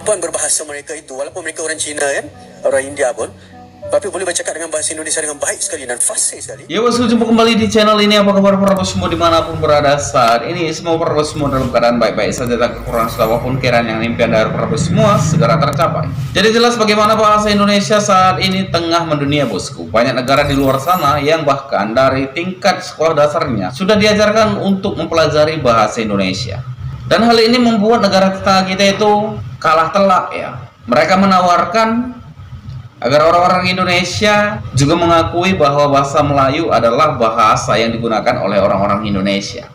kemampuan berbahasa mereka itu, walaupun mereka orang Cina kan, orang India pun, tapi boleh bercakap dengan bahasa Indonesia dengan baik sekali dan fasih sekali. Ya bosku, jumpa kembali di channel ini. Apa kabar para bos semua dimanapun berada saat ini? Semoga para bos semua dalam keadaan baik-baik saja, tak kekurangan apapun kiraan yang impian dari para bos semua segera tercapai. Jadi jelas bagaimana bahasa Indonesia saat ini tengah mendunia bosku. Banyak negara di luar sana yang bahkan dari tingkat sekolah dasarnya sudah diajarkan untuk mempelajari bahasa Indonesia. Dan hal ini membuat negara tetangga kita itu kalah telak ya. Mereka menawarkan agar orang-orang Indonesia juga mengakui bahwa bahasa Melayu adalah bahasa yang digunakan oleh orang-orang Indonesia.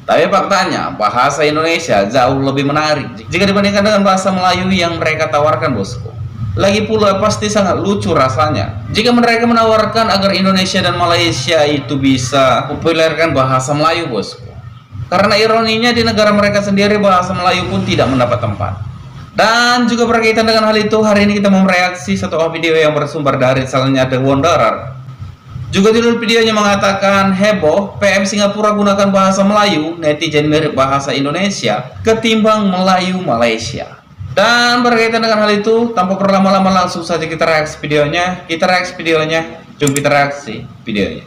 Tapi faktanya bahasa Indonesia jauh lebih menarik jika dibandingkan dengan bahasa Melayu yang mereka tawarkan bosku. Lagi pula pasti sangat lucu rasanya jika mereka menawarkan agar Indonesia dan Malaysia itu bisa populerkan bahasa Melayu bosku. Karena ironinya di negara mereka sendiri bahasa Melayu pun tidak mendapat tempat. Dan juga berkaitan dengan hal itu, hari ini kita mau mereaksi satu video yang bersumber dari channelnya The Wanderer. Juga judul videonya mengatakan heboh, PM Singapura gunakan bahasa Melayu, netizen mirip bahasa Indonesia ketimbang Melayu Malaysia. Dan berkaitan dengan hal itu, tanpa berlama-lama langsung saja kita reaksi videonya. Jom kita reaksi videonya.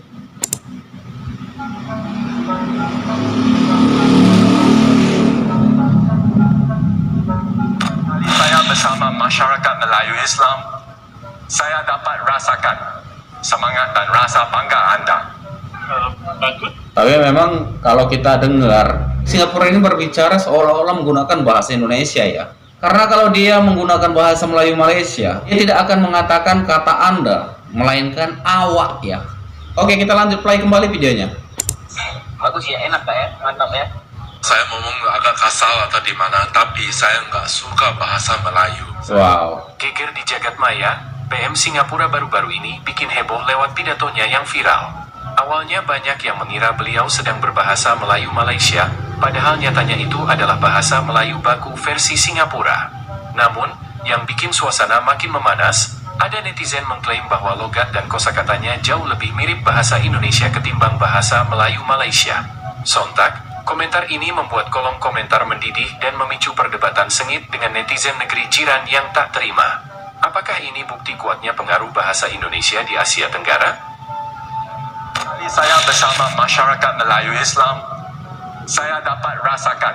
Bersama masyarakat Melayu Islam, saya dapat rasakan semangat dan rasa bangga anda. Tapi memang kalau kita dengar Singapura ini berbicara seolah-olah menggunakan bahasa Indonesia ya. Karena kalau dia menggunakan bahasa Melayu Malaysia, dia tidak akan mengatakan kata anda, melainkan awak ya. Oke, kita lanjut play kembali videonya. Bagus ya, enak ya, mantap ya. Saya ngomong agak kasar atau di mana, tapi saya nggak suka bahasa Melayu. Wow. Geger di jagat maya, PM Singapura baru-baru ini bikin heboh lewat pidatonya yang viral. Awalnya banyak yang mengira beliau sedang berbahasa Melayu Malaysia, padahal nyatanya itu adalah bahasa Melayu baku versi Singapura. Namun, yang bikin suasana makin memanas, ada netizen mengklaim bahwa logat dan kosakatanya jauh lebih mirip bahasa Indonesia ketimbang bahasa Melayu Malaysia. Sontak, komentar ini membuat kolom komentar mendidih dan memicu perdebatan sengit dengan netizen negeri jiran yang tak terima. Apakah ini bukti kuatnya pengaruh bahasa Indonesia di Asia Tenggara? Saya bersama masyarakat Melayu Islam, saya dapat rasakan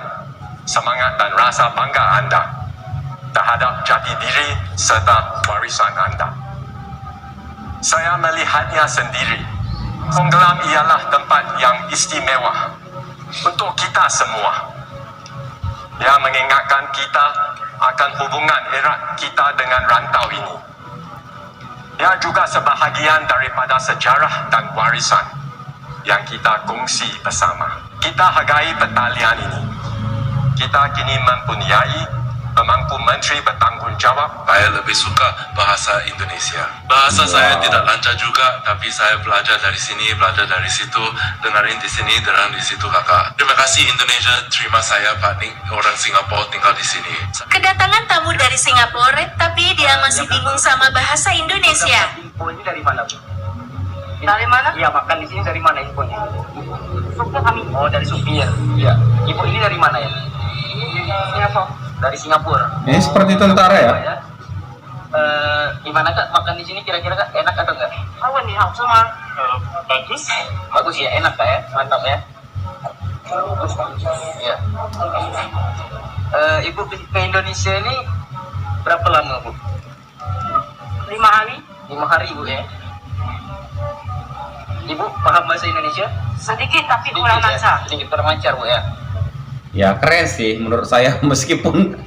semangat dan rasa bangga anda terhadap jati diri serta warisan anda. Saya melihatnya sendiri. Penggelam ialah tempat yang istimewa untuk kita semua. Dia mengingatkan kita akan hubungan erat kita dengan rantau ini. Dia juga sebahagian daripada sejarah dan warisan yang kita kongsi bersama. Kita hargai pertalian ini. Kita kini mempunyai pemangku menteri bertanggungjawab. Saya lebih suka bahasa Indonesia. Bahasa saya tidak lancar juga, tapi saya belajar dari sini, belajar dari situ, dengerin di sini, dengerin di situ kakak. Terima kasih Indonesia, terima saya Pak Ning, orang Singapura tinggal di sini. Kedatangan tamu dari Singapura, tapi dia masih bingung sama bahasa Indonesia. Info ini dari mana, Bu? Dari mana? Iya, makan di sini dari mana infonya? Supir kami. Oh, dari supir. Iya. Ibu ini dari mana ya? Singapura. Dari Singapura. Ini seperti tentara ya. Gimana kak makan di sini kira-kira kak enak atau enggak? Awan nih, sama. Bagus. Bagus ya, enak kak ya, mantap ya. Iya. Ibu ke Indonesia ini berapa lama bu? 5 hari. 5 hari bu ya. Ibu paham bahasa Indonesia? Sedikit tapi kurang lancar. Sedikit kurang lancar bu ya. Ya keren sih menurut saya, meskipun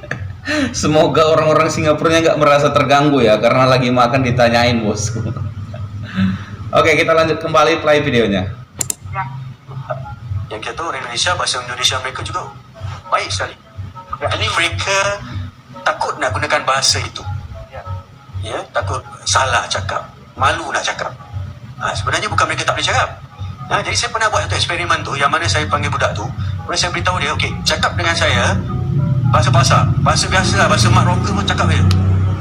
semoga orang-orang Singapura nggak merasa terganggu ya karena lagi makan ditanyain bosku. Oke, kita lanjut kembali play videonya. Ya. Yang kita tahu orang Indonesia, bahasa Indonesia mereka juga baik sekali. Ini mereka takut nak gunakan bahasa itu. Ya, takut salah cakap, malu nak cakap. Sebenarnya bukan mereka tak boleh cakap. Jadi saya pernah buat tu eksperimen tu, yang mana saya panggil budak tu, kemudian saya beritahu dia, okey, cakap dengan saya bahasa biasa lah, bahasa mak rocker pun cakap je.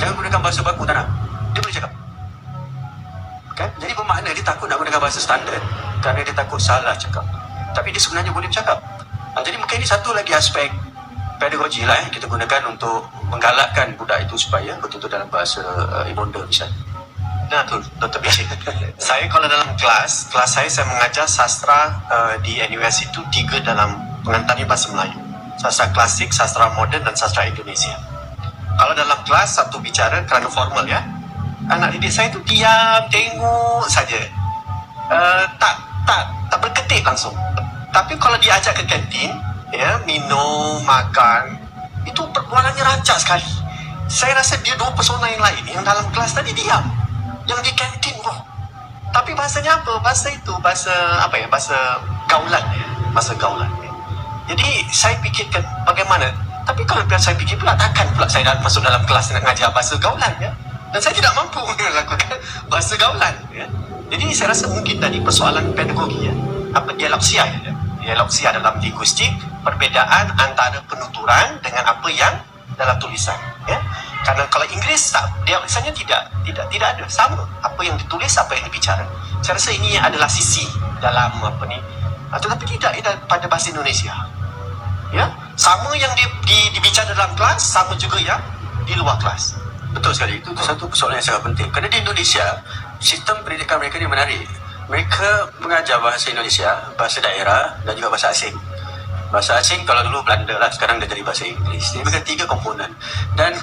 Jangan gunakan bahasa baku, tak nak. Dia boleh cakap. Kan? Jadi bermakna dia takut nak gunakan bahasa standard kerana dia takut salah cakap. Tapi dia sebenarnya boleh bercakap. Jadi mungkin ini satu lagi aspek pedagogi lah kita gunakan untuk menggalakkan budak itu supaya betul-betul dalam bahasa ibunda misalnya. Nah, tu, Dr. Bishik. Saya kalau dalam kelas saya mengajar sastra di NUS itu 3 dalam pengantarnya bahasa Melayu. Sastra klasik, sastra moden dan sastra Indonesia. Kalau dalam kelas satu bicara kerana formal ya, anak didik saya itu diam, tengok saja. Tak berketik langsung. Tapi kalau diajak ke kantin, ya, minum, makan, itu perbualannya rancak sekali. Saya rasa dia 2 persona yang lain. Yang dalam kelas tadi diam, yang di kantin roh. Tapi bahasanya apa? Bahasa itu bahasa apa ya? Bahasa gaulan ya. Bahasa gaulan ya. Jadi saya fikirkan bagaimana. Tapi kalau biar saya fikir pula, takkan pula saya masuk dalam kelas nak mengajar bahasa gaulan ya. Dan saya tidak mampu melakukan bahasa gaulan ya. Jadi saya rasa mungkin tadi persoalan pedagogi ya. Apa dialogsia ya. Dialogsia dalam linguistik, perbezaan antara penuturan dengan apa yang dalam tulisan ya. Karena kalau Inggeris tak, dialogsanya tidak ada, sama apa yang ditulis, apa yang dibicara. Saya rasa ini adalah sisi dalam apa ni, tetapi tidak pada bahasa Indonesia ya. Sama yang dibicara dalam kelas, sama juga yang di luar kelas. Betul sekali, itu satu persoalan yang sangat penting. Kerana di Indonesia, sistem pendidikan mereka ni menarik. Mereka mengajar bahasa Indonesia, bahasa daerah dan juga bahasa asing. Bahasa asing kalau dulu Belanda lah, sekarang dah jadi bahasa Inggeris. Ini bukan 3 komponen. Dan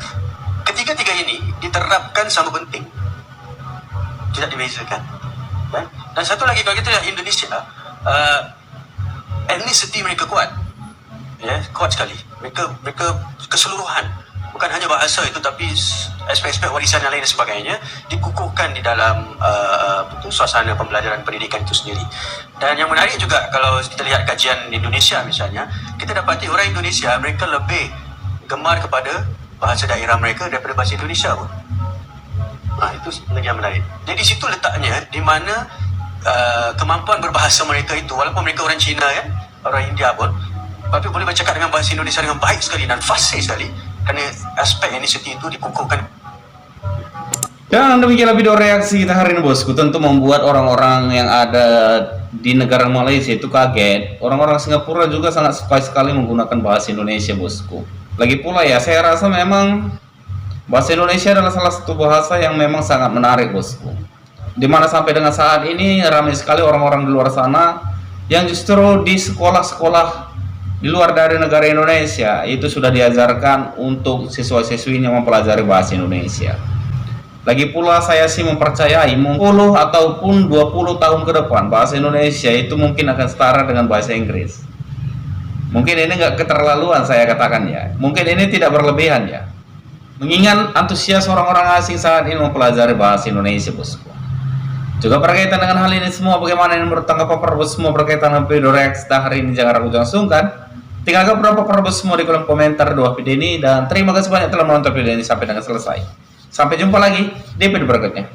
ketiga-tiga ini diterapkan sama penting. Tidak dibezakan. Dan satu lagi, kalau kita lihat Indonesia, ethnicity mereka kuat. Ya, kuat sekali. Mereka keseluruhan. Bukan hanya bahasa itu, tapi aspek-aspek warisan yang lain dan sebagainya dikukuhkan di dalam suasana pembelajaran pendidikan itu sendiri. Dan yang menarik juga, kalau kita lihat kajian Indonesia misalnya, kita dapati orang Indonesia mereka lebih gemar kepada bahasa daerah mereka daripada bahasa Indonesia pun. Itu lagi yang menarik. Jadi di situ letaknya, di mana kemampuan berbahasa mereka itu, walaupun mereka orang Cina kan, orang India pun, tapi boleh bercakap dengan bahasa Indonesia dengan baik sekali dan fasih sekali. Kerana aspek etnisiti itu dikukuhkan. Dan demikianlah video reaksi kita hari ini bosku. Tentu membuat orang-orang yang ada di negara Malaysia itu kaget. Orang-orang Singapura juga sangat suka sekali menggunakan bahasa Indonesia bosku. Lagi pula ya, saya rasa memang bahasa Indonesia adalah salah satu bahasa yang memang sangat menarik bosku. Dimana sampai dengan saat ini ramai sekali orang-orang di luar sana yang justru di sekolah-sekolah di luar dari negara Indonesia itu sudah diajarkan untuk siswa-siswinya mempelajari bahasa Indonesia. Lagi pula saya sih mempercayai 10 ataupun 20 tahun ke depan bahasa Indonesia itu mungkin akan setara dengan bahasa Inggris. Mungkin ini nggak keterlaluan saya katakan ya. Mungkin ini tidak berlebihan ya. Mengingat antusias orang-orang asing saat ini mempelajari bahasa Indonesia bosku. Juga berkaitan dengan hal ini semua, bagaimana ini menurut tanggapan para bos semua berkaitan dengan video reaksi hari ini? Jangan ragu, jangan sungkan. Tinggalkan berapa para bos semua di kolom komentar di bawah video ini. Dan terima kasih banyak telah menonton video ini sampai dengan selesai. Sampai jumpa lagi di video berikutnya.